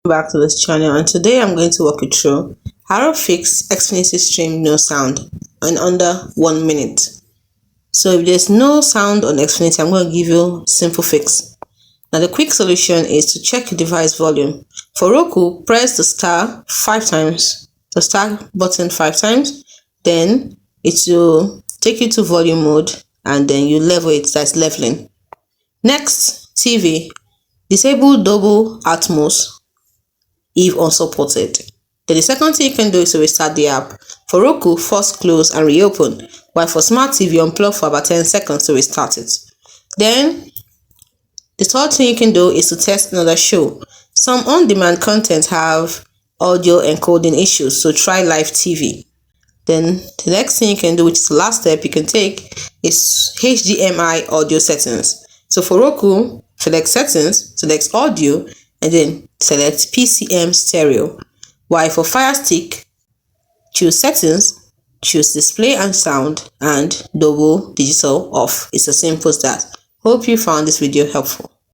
Back to this channel, and today I'm going to walk you through how to fix Xfinity stream no sound in under 1 minute. So if there's no sound on Xfinity, I'm going to give you a simple fix. Now the quick solution is to check your device volume. For Roku, press the star button 5 times, then it will take you to volume mode and then you level it, that's leveling. Next, TV, disable double Atmos if unsupported. Then the second thing you can do is to restart the app. For Roku, first close and reopen, while for Smart TV, unplug for about 10 seconds to restart it. Then the third thing you can do is to test another show. Some on-demand content have audio encoding issues, so try live TV. Then the next thing you can do, which is the last step you can take, is HDMI audio settings. So for Roku, select settings, select audio, and then select PCM stereo. While for Fire Stick, choose settings, choose display and sound, and double digital off. It's as simple as that. Hope you found this video helpful.